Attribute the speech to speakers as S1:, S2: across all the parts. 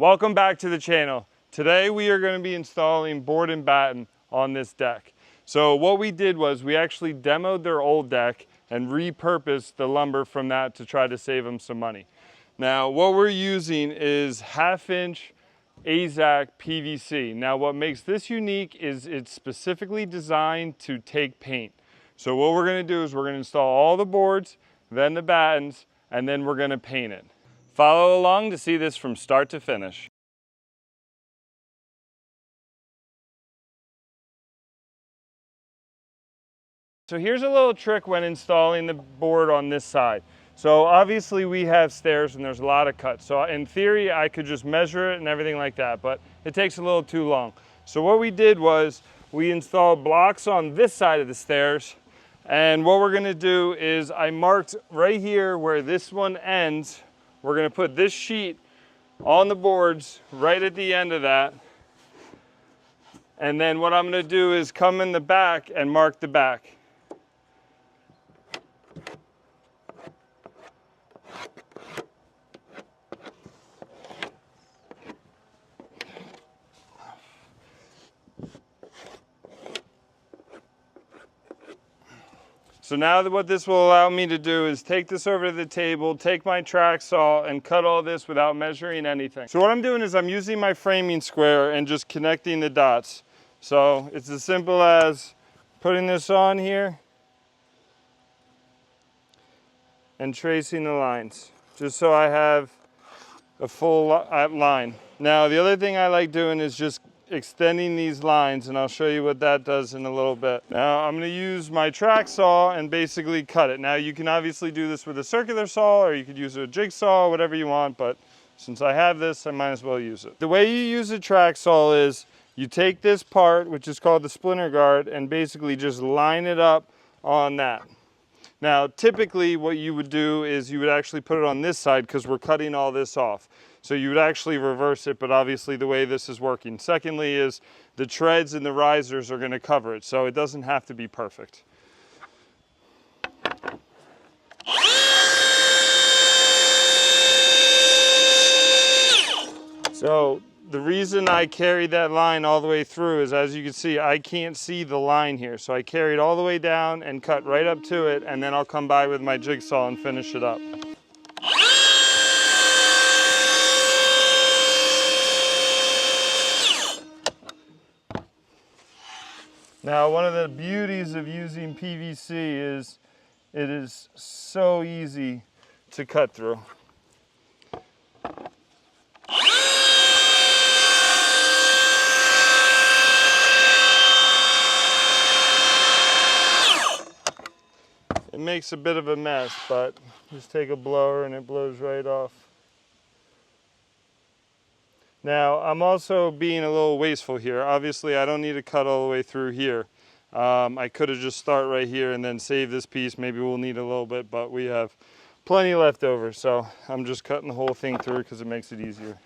S1: Welcome back to the channel. Today we are going to be installing board and batten on this deck. So what we did was we actually demoed their old deck and repurposed the lumber from that to try to save them some money. Now what we're using is 1/2 inch AZEK PVC. Now what makes this unique is it's specifically designed to take paint. So what we're going to do is we're going to install all the boards, then the battens, and then we're going to paint it. Follow along to see this from start to finish. So here's a little trick when installing the board on this side. So obviously we have stairs and there's a lot of cuts. So in theory I could just measure it and everything like that, but it takes a little too long. So what we did was we installed blocks on this side of the stairs, and what we're going to do is I marked right here where this one ends. We're going to put this sheet on the boards right at the end of that. And then what I'm going to do is come in the back and mark the back. So now what this will allow me to do is take this over to the table, take my track saw and cut all this without measuring anything. So what I'm doing is I'm using my framing square and just connecting the dots. So it's as simple as putting this on here and tracing the lines, just so I have a full line. Now the other thing I like doing is just extending these lines, and I'll show you what that does in a little bit. Now I'm going to use my track saw and basically cut it. Now you can obviously do this with a circular saw, or you could use a jigsaw, whatever you want, but since I have this, I might as well use it. The way you use a track saw is you take this part, which is called the splinter guard, and basically just line it up on that. Now typically what you would do is you would actually put it on this side because we're cutting all this off. So you would actually reverse it, but obviously the way this is working. Secondly is the treads and the risers are going to cover it, so it doesn't have to be perfect. So the reason I carried that line all the way through is, as you can see, I can't see the line here. So I carried all the way down and cut right up to it, and then I'll come by with my jigsaw and finish it up. Now, one of the beauties of using PVC is it is so easy to cut through. It makes a bit of a mess, but just take a blower and it blows right off. Now, I'm also being a little wasteful here. Obviously, I don't need to cut all the way through here. I could have just start right here and then save this piece. Maybe we'll need a little bit, but we have plenty left over. So I'm just cutting the whole thing through because it makes it easier.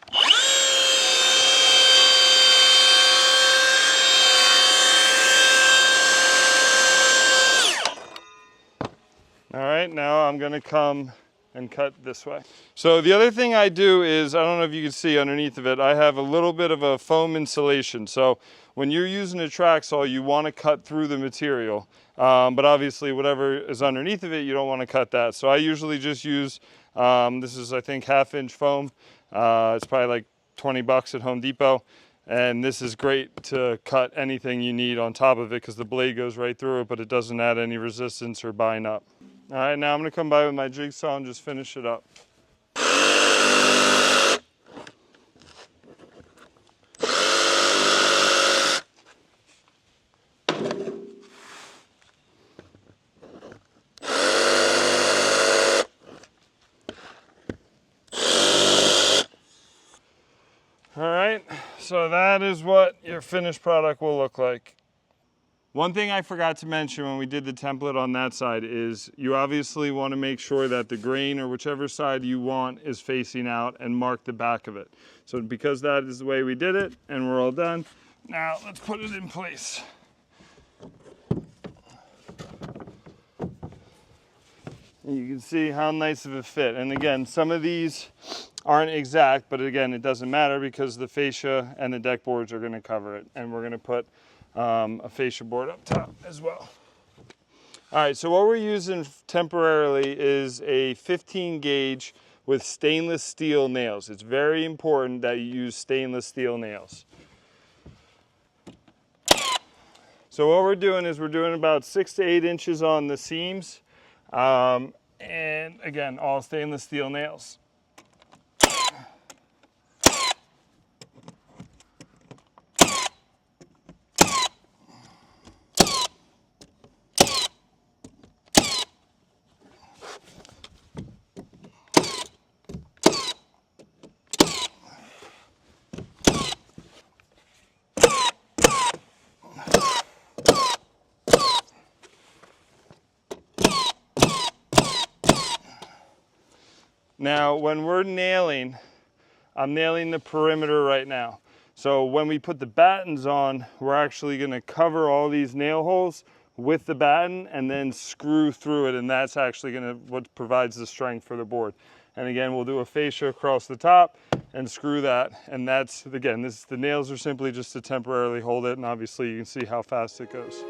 S1: All right, now I'm gonna come and cut this way. So the other thing I do is, I don't know if you can see underneath of it, I have a little bit of a foam insulation. So when you're using a track saw, you want to cut through the material. But obviously whatever is underneath of it, you don't want to cut that. So I usually just use, this is I think 1/2 inch foam. It's probably like 20 bucks at Home Depot. And this is great to cut anything you need on top of it because the blade goes right through it, but it doesn't add any resistance or bind up. All right, now I'm going to come by with my jigsaw and just finish it up. All right, so that is what your finished product will look like. One thing I forgot to mention when we did the template on that side is you obviously want to make sure that the grain or whichever side you want is facing out and mark the back of it. So because that is the way we did it and we're all done, now let's put it in place. You can see how nice of a fit. And again, some of these aren't exact, but again, it doesn't matter because the fascia and the deck boards are gonna cover it. And we're gonna put a fascia board up top as well. All right, so what we're using temporarily is a 15 gauge with stainless steel nails. It's very important that you use stainless steel nails. So what we're doing is we're doing about 6 to 8 inches on the seams. And again, all stainless steel nails. Now, when we're nailing, I'm nailing the perimeter right now. So when we put the battens on, we're actually gonna cover all these nail holes with the batten and then screw through it, and that's actually what provides the strength for the board. And again, we'll do a fascia across the top and screw that. And that's, again, the nails are simply just to temporarily hold it, and obviously you can see how fast it goes.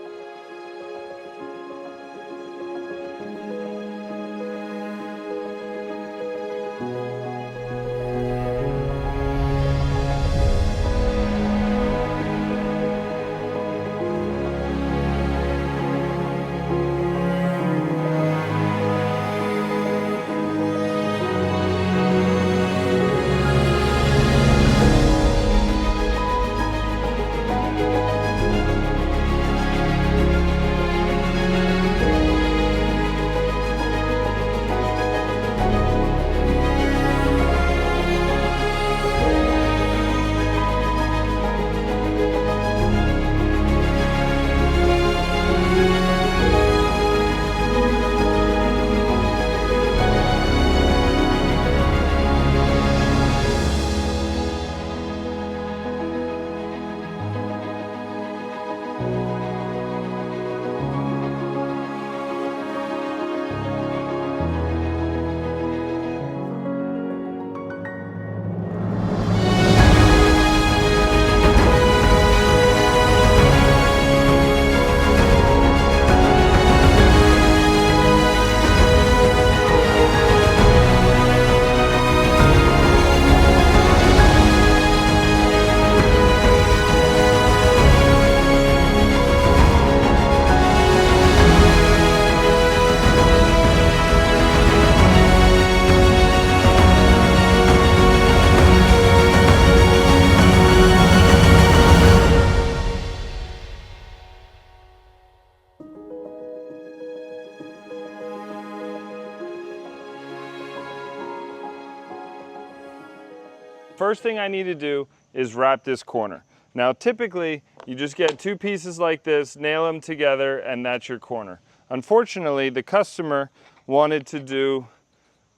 S1: First thing I need to do is wrap this corner. Now typically you just get 2 pieces like this, nail them together, and that's your corner. Unfortunately, the customer wanted to do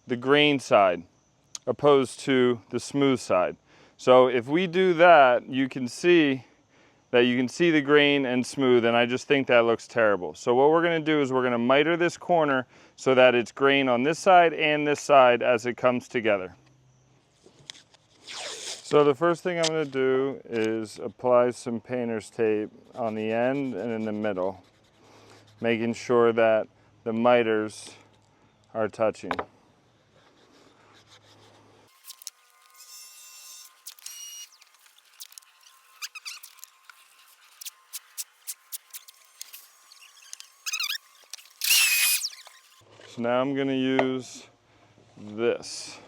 S1: the grain side opposed to the smooth side. So if we do that, you can see the grain and smooth, and I just think that looks terrible. So what we're gonna do is we're gonna miter this corner so that it's grain on this side and this side as it comes together. So the first thing I'm going to do is apply some painter's tape on the end and in the middle, making sure that the miters are touching. So now I'm going to use this.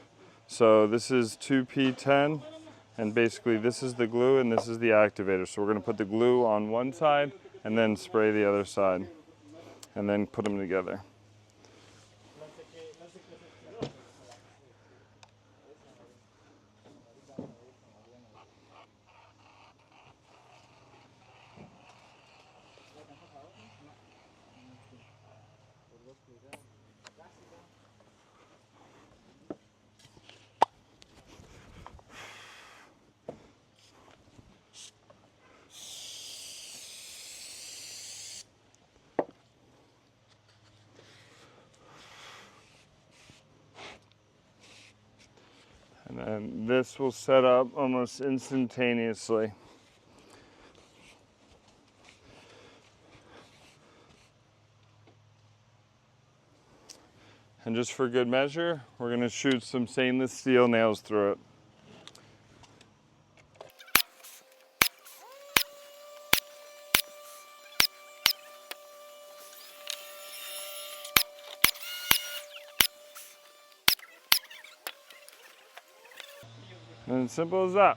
S1: So this is 2P10. And basically this is the glue and this is the activator. So we're going to put the glue on one side and then spray the other side and then put them together. And this will set up almost instantaneously. And just for good measure, we're going to shoot some stainless steel nails through it. And it's simple as that.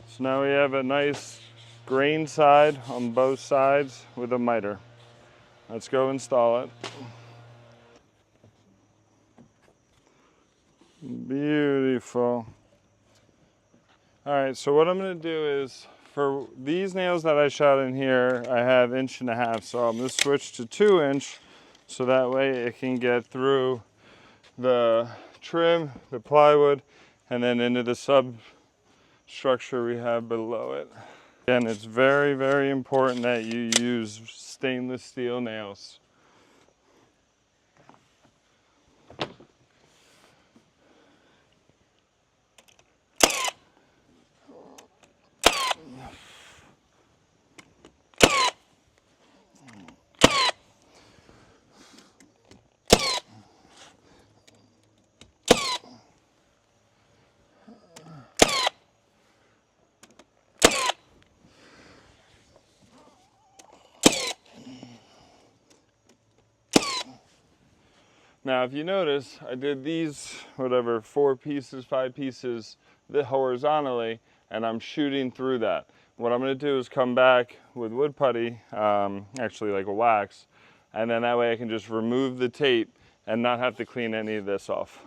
S1: So now we have a nice grain side on both sides with a miter. Let's go install it. Beautiful. All right, so what I'm gonna do is, for these nails that I shot in here, I have 1.5 inches, so I'm gonna switch to 2-inch, so that way it can get through the trim, the plywood, and then into the substructure we have below it. Again, it's very, very important that you use stainless steel nails. Now, if you notice, I did these, 4 pieces, 5 pieces horizontally, and I'm shooting through that. What I'm gonna do is come back with wood putty, actually like a wax, and then that way I can just remove the tape and not have to clean any of this off.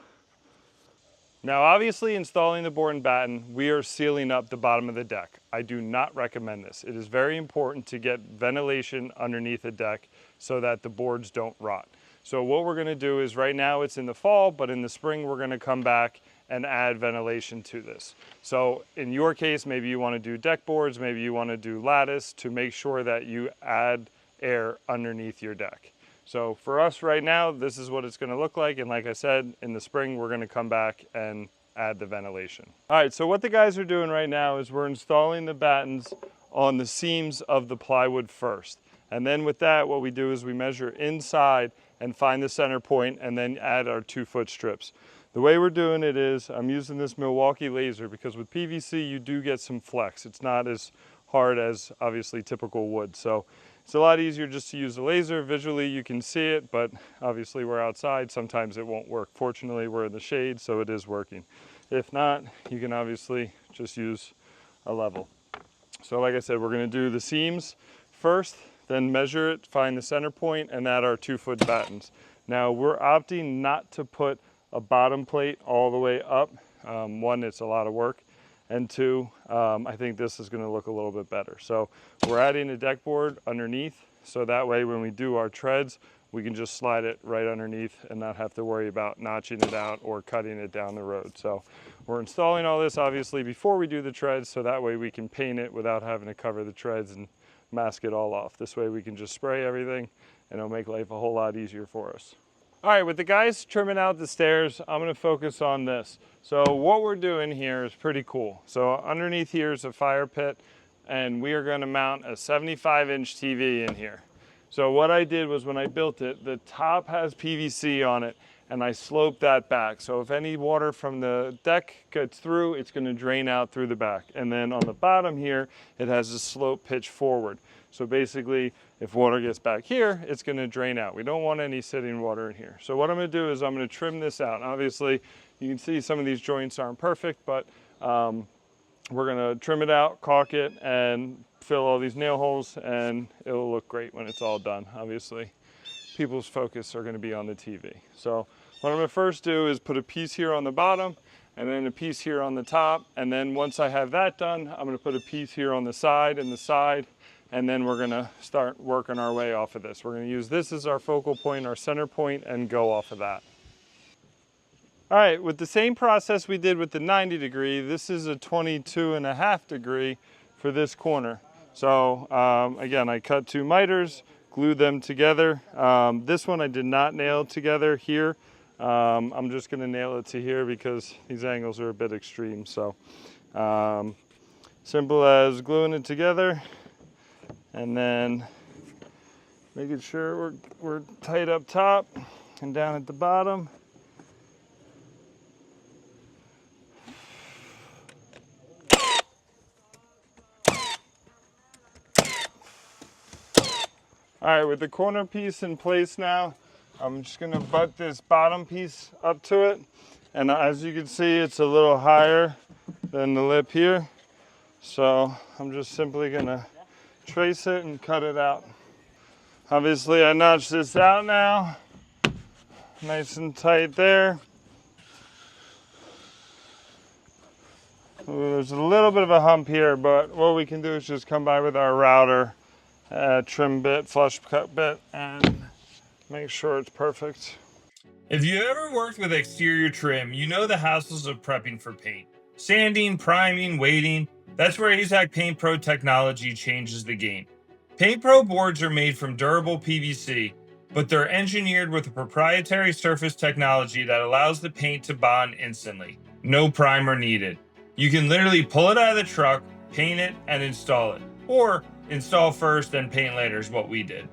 S1: Now, obviously, installing the board and batten, we are sealing up the bottom of the deck. I do not recommend this. It is very important to get ventilation underneath the deck so that the boards don't rot. So what we're gonna do is, right now it's in the fall, but in the spring we're gonna come back and add ventilation to this. So in your case, maybe you wanna do deck boards, maybe you wanna do lattice to make sure that you add air underneath your deck. So for us right now, this is what it's gonna look like. And like I said, in the spring, we're gonna come back and add the ventilation. All right, so what the guys are doing right now is we're installing the battens on the seams of the plywood first. And then with that, what we do is we measure inside and find the center point and then add our 2-foot strips. The way we're doing it is I'm using this Milwaukee laser because with PVC you do get some flex. It's not as hard as obviously typical wood. So it's a lot easier just to use the laser. Visually you can see it, but obviously we're outside. Sometimes it won't work. Fortunately we're in the shade, so it is working. If not, you can obviously just use a level. So like I said, we're gonna do the seams first, then measure it, find the center point, and add our 2-foot battens. Now we're opting not to put a bottom plate all the way up. One, it's a lot of work, and two, I think this is gonna look a little bit better. So we're adding a deck board underneath, so that way when we do our treads, we can just slide it right underneath and not have to worry about notching it out or cutting it down the road. So we're installing all this obviously before we do the treads, so that way we can paint it without having to cover the treads and mask it all off. This way we can just spray everything and it'll make life a whole lot easier for us. All right, with the guys trimming out the stairs, I'm gonna focus on this. So what we're doing here is pretty cool. So underneath here is a fire pit, and we are gonna mount a 75-inch TV in here. So what I did was when I built it, the top has PVC on it, and I sloped that back. So if any water from the deck gets through, it's gonna drain out through the back. And then on the bottom here, it has a slope pitch forward. So basically, if water gets back here, it's gonna drain out. We don't want any sitting water in here. So what I'm gonna do is I'm gonna trim this out. Obviously, you can see some of these joints aren't perfect, but we're gonna trim it out, caulk it, and fill all these nail holes, and it'll look great when it's all done. Obviously, people's focus are gonna be on the TV. So what I'm gonna first do is put a piece here on the bottom, and then a piece here on the top, and then once I have that done, I'm gonna put a piece here on the side and the side, and then we're gonna start working our way off of this. We're gonna use this as our focal point, our center point, and go off of that. All right, with the same process we did with the 90 degree, this is a 22.5 degree for this corner. So again, I cut 2 miters, glued them together. This one I did not nail together here. I'm just gonna nail it to here because these angles are a bit extreme. So simple as gluing it together and then making sure we're tight up top and down at the bottom. All right, with the corner piece in place now, I'm just gonna butt this bottom piece up to it. And as you can see, it's a little higher than the lip here. So I'm just simply gonna trace it and cut it out. Obviously I notched this out now. Nice and tight there. Ooh, there's a little bit of a hump here, but what we can do is just come by with our router, trim bit, flush cut bit, and make sure it's perfect.
S2: If you ever worked with exterior trim, you know the hassles of prepping for paint. Sanding, priming, waiting. That's where AZEK PaintPro technology changes the game. PaintPro boards are made from durable PVC, but they're engineered with a proprietary surface technology that allows the paint to bond instantly. No primer needed. You can literally pull it out of the truck, paint it, and install it. Or install first, then paint later is what we did.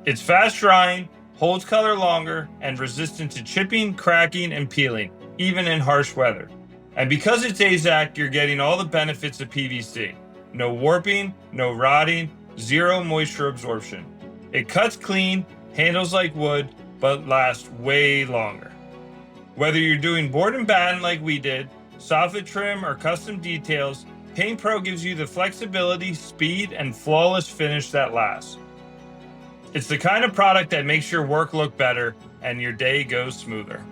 S2: It's fast drying, holds color longer, and resistant to chipping, cracking, and peeling, even in harsh weather. And because it's AZEK, you're getting all the benefits of PVC. No warping, no rotting, zero moisture absorption. It cuts clean, handles like wood, but lasts way longer. Whether you're doing board and batten like we did, soffit trim, or custom details, PaintPro gives you the flexibility, speed, and flawless finish that lasts. It's the kind of product that makes your work look better and your day goes smoother.